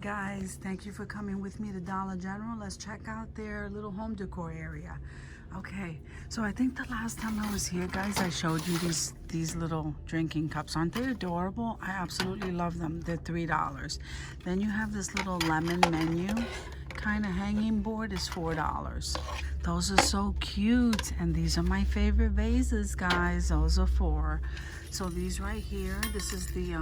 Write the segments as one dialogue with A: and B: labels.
A: guys, thank you for coming with me to Dollar General. Let's check out their little home decor area. Okay, so I think the last time I was here, guys, I showed you these little drinking cups. Aren't they adorable? I absolutely love them. They're $3. Then you have this little lemon menu kind of hanging board is $4. Those are so cute, and these are my favorite vases, guys. Those are $4. So these right here, this is the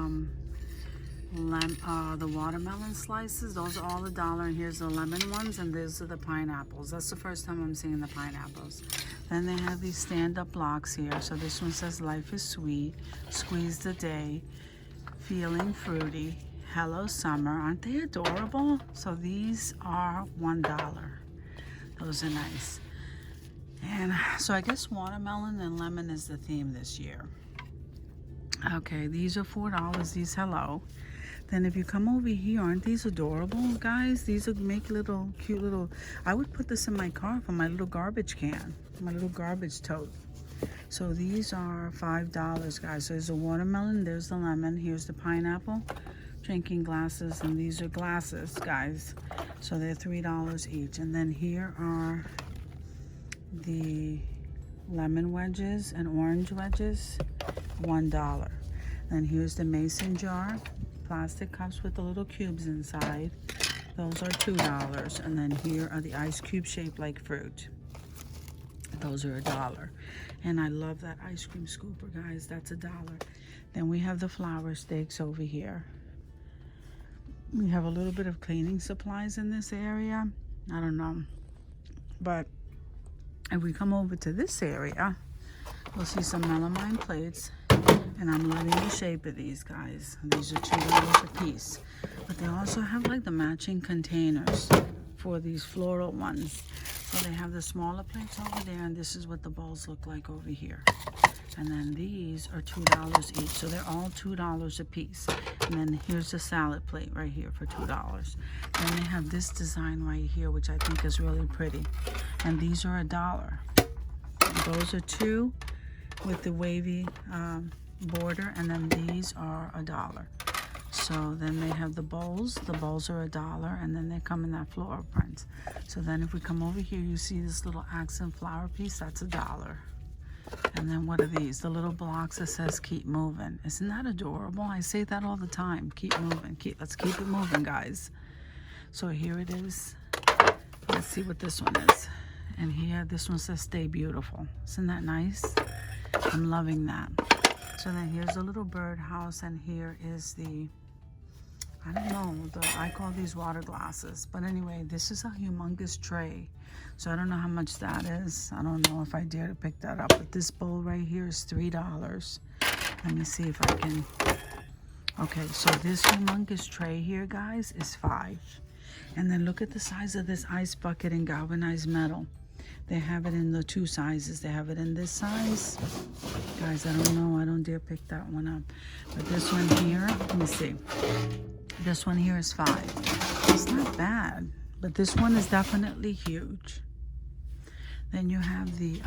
A: watermelon slices. Those are all $1, and here's the lemon ones, and these are the pineapples. That's the first time I'm seeing the pineapples. Then they have these stand-up blocks here. So this one says life is sweet, squeeze the day, feeling fruity, hello summer. Aren't they adorable? So these are $1. Those are nice. And so I guess watermelon and lemon is the theme this year. Okay, these are $4. These hello. Then if you come over here, aren't these adorable, guys? These are make little cute little, I would put this in my car for my little garbage can, my little garbage tote. So these are $5, guys. So there's a watermelon, there's the lemon, here's the pineapple, drinking glasses, and these are glasses, guys. So they're $3 each. And then here are the lemon wedges and orange wedges, $1. Then here's the mason jar, plastic cups with the little cubes inside. Those are $2. And then here are the ice cube shaped like fruit. Those are $1. And I love that ice cream scooper, guys. That's $1. Then we have the flour stakes over here. We have a little bit of cleaning supplies in this area. I don't know. But if we come over to this area, we'll see some melamine plates. And I'm loving the shape of these, guys. These are $2 a piece. But they also have like the matching containers for these floral ones. So they have the smaller plates over there, and this is what the bowls look like over here. And then these are $2 each. So they're all $2 a piece. And then here's the salad plate right here for $2. Then they have this design right here, which I think is really pretty. And these are $1. And those are 2 with the wavy border, and then these are $1. So then they have the bowls are $1, and then they come in that floral print. So then if we come over here, you see this little accent flower piece, that's $1. And then what are these? The little blocks that says keep moving. Isn't that adorable? I say that all the time. Keep moving. Let's keep it moving, guys. So here it is. Let's see what this one is. And here, this one says stay beautiful. Isn't that nice? I'm loving that. So then here's a little birdhouse, and here is the, I don't know, I call these water glasses. But anyway, this is a humongous tray. So I don't know how much that is. I don't know if I dare to pick that up. But this bowl right here is $3. Let me see if I can. Okay, so this humongous tray here, guys, is $5. And then look at the size of this ice bucket in galvanized metal. They have it in the 2 sizes. They have it in this size. Guys, I don't know. I don't dare pick that one up. But this one here, let me see. This one here is $5. It's not bad. But this one is definitely huge. Then you have the,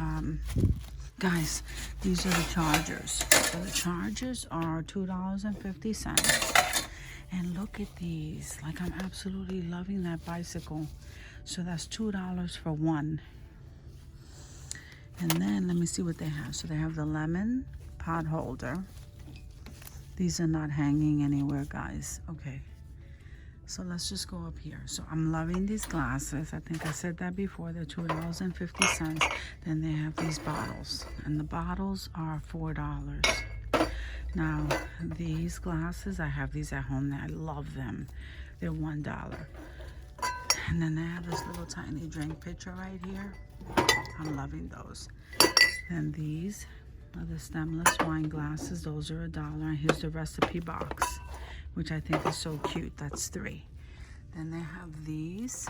A: guys, these are the chargers. So the chargers are $2.50. And look at these. Like, I'm absolutely loving that bicycle. So that's $2 for one. And then let me see what they have. So they have the lemon pot holder. These are not hanging anywhere, guys. Okay. So let's just go up here. So I'm loving these glasses. I think I said that before. They're $2.50. Then they have these bottles. And the bottles are $4. Now, these glasses, I have these at home. I love them. They're $1. And then they have this little tiny drink pitcher right here. I'm loving those. And these are the stemless wine glasses. Those are $1. And here's the recipe box, which I think is so cute. That's $3. Then they have these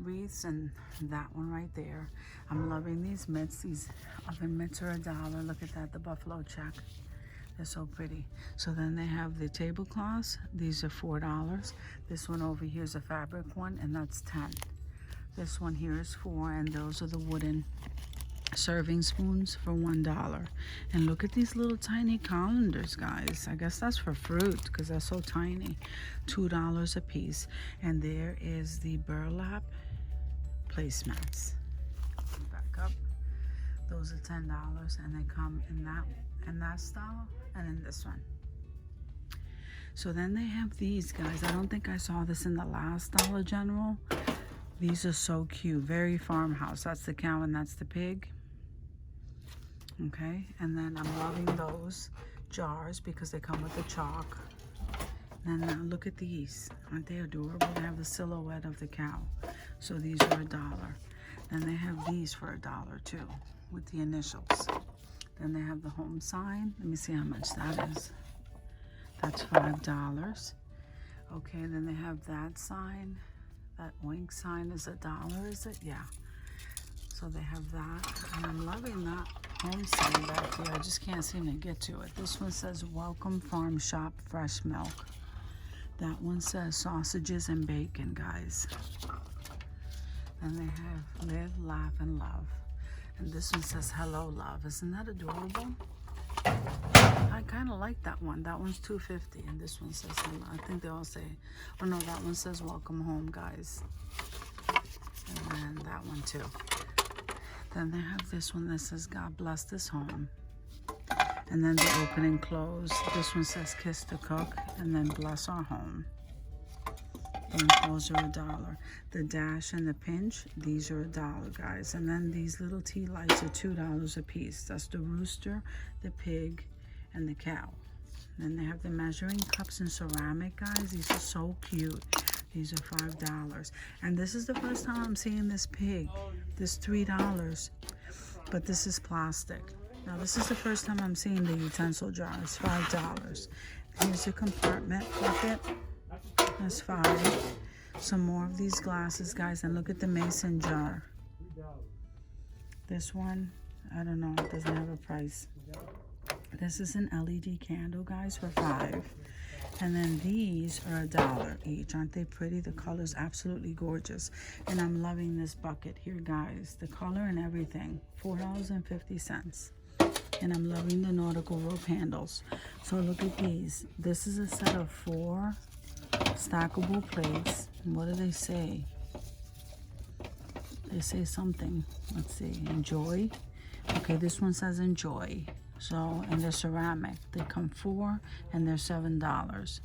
A: wreaths, and that one right there. I'm loving these mitts. These oven mitts are $1. Look at that, the buffalo check. They're so pretty. So then they have the tablecloths. These are $4. This one over here is a fabric one, and that's $10. This one here is $4, and those are the wooden serving spoons for $1. And look at these little tiny colanders, guys. I guess that's for fruit because they're so tiny. $2 a piece. And there is the burlap placemats. Back up. Those are $10, and they come in that style and in this one. So then they have these, guys. I don't think I saw this in the last Dollar General. These are so cute. Very farmhouse. That's the cow and that's the pig. Okay, and then I'm loving those jars because they come with the chalk. And then look at these. Aren't they adorable? They have the silhouette of the cow. So these are $1. Then they have these for $1 too, with the initials. Then they have the home sign. Let me see how much that is. That's $5. Okay, then they have that sign. That oink sign is $1, is it? Yeah. So they have that. And I'm loving that home sign back here. I just can't seem to get to it. This one says Welcome Farm Shop Fresh Milk. That one says sausages and bacon, guys. And they have Live, Laugh, and Love. And this one says Hello, Love. Isn't that adorable? I kind of like that one. That one's $2.50, and this one says hello. I think they all say, oh no, that one says welcome home, guys. And then that one too. Then they have this one that says God bless this home. And then the open and close. This one says kiss the cook, and then bless our home. Then those are $1. The dash and the pinch, these are $1, guys. And then these little tea lights are $2 a piece. That's the rooster, the pig, and the cow. Then they have the measuring cups in ceramic, guys. These are so cute. These are $5. And this is the first time I'm seeing this pig. This $3, but this is plastic. Now this is the first time I'm seeing the utensil jar. It's $5. Here's your compartment bucket. That's $5. Some more of these glasses, guys, and look at the mason jar. This one, I don't know, it doesn't have a price. This is an LED candle, guys, for $5. And then these are $1 each. Aren't they pretty? The color's absolutely gorgeous. And I'm loving this bucket here, guys. The color and everything, $4.50. And I'm loving the nautical rope handles. So look at these. This is a set of 4 stackable plates. And what do they say? They say something. Let's see. Enjoy. Okay, this one says enjoy. So, and they're ceramic. They come 4 and they're $7.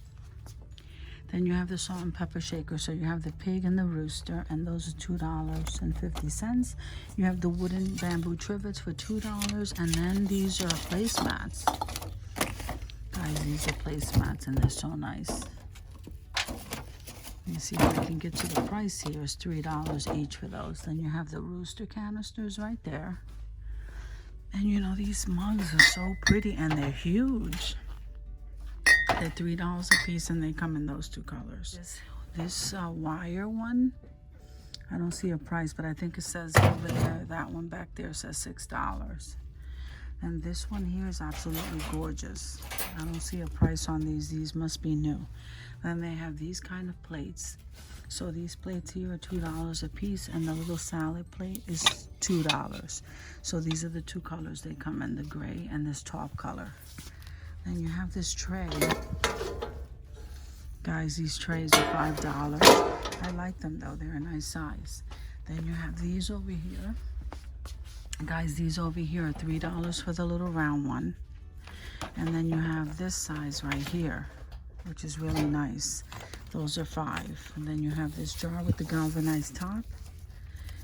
A: Then you have the salt and pepper shaker. So you have the pig and the rooster, and those are $2.50. You have the wooden bamboo trivets for $2, and then these are placemats. Guys, these are placemats, and they're so nice. Let me see if I can get to the price here. It's $3 each for those. Then you have the rooster canisters right there. And you know, these mugs are so pretty, and they're huge. They're $3 a piece, and they come in those 2 colors. This wire one, I don't see a price, but I think it says over there, that one back there says $6. And this one here is absolutely gorgeous. I don't see a price on these. These must be new. Then they have these kind of plates. So these plates here are $2 a piece, and the little salad plate is $2. So these are the 2 colors they come in, the gray and this taupe color. Then you have this tray. Guys, these trays are $5. I like them though, they're a nice size. Then you have these over here. Guys, these over here are $3 for the little round one. And then you have this size right here, which is really nice. Those are $5. And then you have this jar with the galvanized top.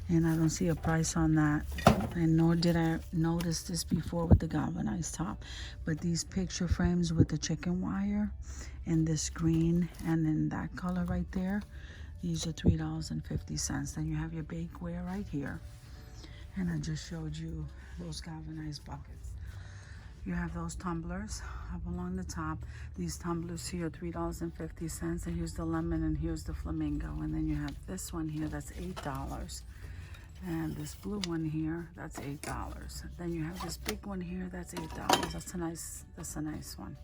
A: And I don't see a price on that. And nor did I notice this before with the galvanized top. But these picture frames with the chicken wire and this green and then that color right there, these are $3.50. Then you have your bakeware right here. And I just showed you those galvanized buckets. You have those tumblers up along the top. These tumblers here are $3.50. And here's the lemon and here's the flamingo. And then you have this one here that's $8. And this blue one here, that's $8. Then you have this big one here, that's $8. That's a nice one.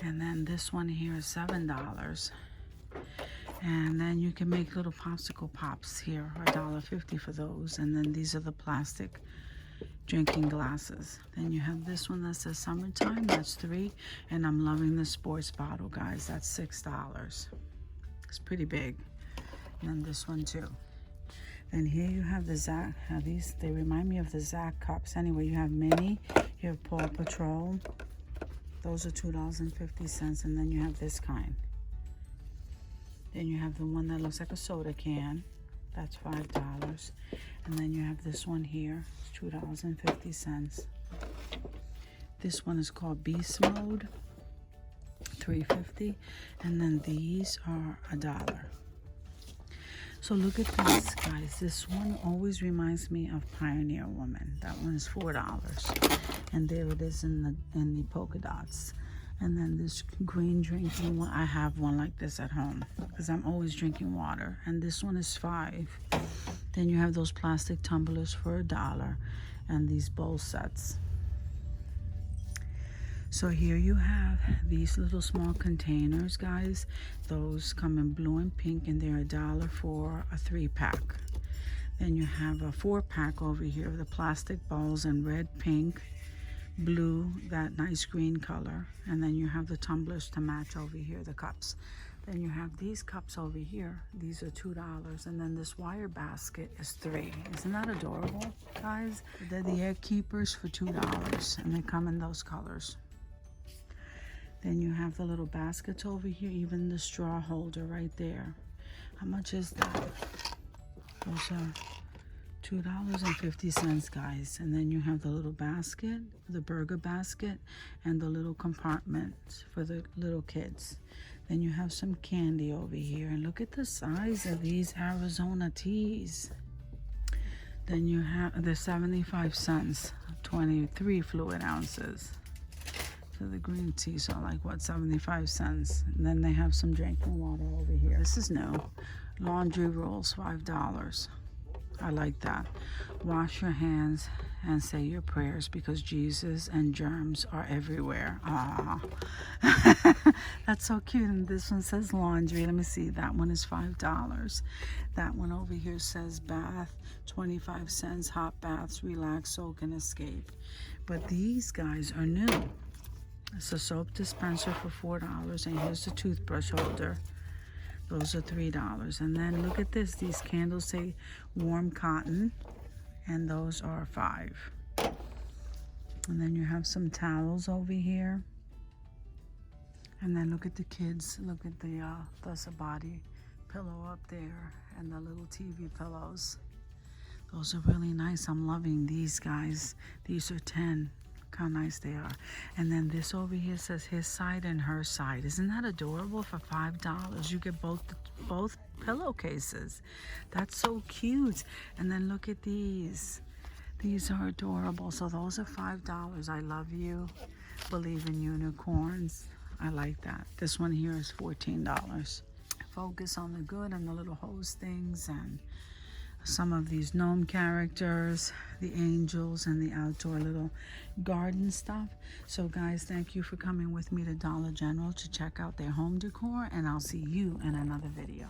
A: And then this one here is $7. And then you can make little popsicle pops here, $1.50 for those. And then these are the plastic drinking glasses. Then you have this one that says summertime, that's 3. And I'm loving the sports bottle, guys. That's $6. It's pretty big. And then this one too. Then here you have the Zach. These, they remind me of the Zach cups. Anyway, you have mini, you have Paw Patrol. Those are $2.50. And then you have this kind. Then you have the one that looks like a soda can. That's $5. And then you have this one here. It's $2.50. This one is called Beast Mode. $3.50. And then these are $1. So look at this, guys. This one always reminds me of Pioneer Woman. That one is $4. And there it is in the polka dots. And then this green drinking one, I have one like this at home because I'm always drinking water. And this one is $5. Then you have those plastic tumblers for $1 and these bowl sets. So here you have these little small containers, guys. Those come in blue and pink, and they're $1 for a 3-pack. Then you have a 4-pack over here of the plastic bowls in red, pink, blue, that nice green color. And then you have the tumblers to match over here, the cups. Then you have these cups over here. These are $2. And then this wire basket is $3. Isn't that adorable, guys? They're the egg keepers for $2, and they come in those colors. Then you have the little baskets over here, even the straw holder right there. How much is that? Those are $2.50, guys. And then you have the little basket, the burger basket, and the little compartment for the little kids. Then you have some candy over here. And look at the size of these Arizona teas. Then you have the 75 cents, 23 fluid ounces. So the green teas are like, what, 75 cents. And then they have some drinking water over here. This is new. Laundry rolls, $5. I like that. Wash your hands and say your prayers because Jesus and germs are everywhere. Aww. That's so cute. And this one says laundry. Let me see. That one is $5. That one over here says bath, 25 cents. Hot baths, relax, soak, and escape. But these guys are new. It's a soap dispenser for $4. And here's the toothbrush holder. Those are $3. And then look at this. These candles say warm cotton. And those are $5. And then you have some towels over here. And then look at the kids. Look at the that's a body pillow up there. And the little TV pillows. Those are really nice. I'm loving these, guys. These are 10. Look how nice they are. And then this over here says his side and her side. Isn't that adorable? For $5 you get both pillowcases. That's so cute. And then look at these. These are adorable. So those are $5. I love you. Believe in unicorns. I like that. This one here is $14. Focus on the good and the little hose things and some of these gnome characters, the angels, and the outdoor little garden stuff. So guys, thank you for coming with me to Dollar General to check out their home decor, and I'll see you in another video.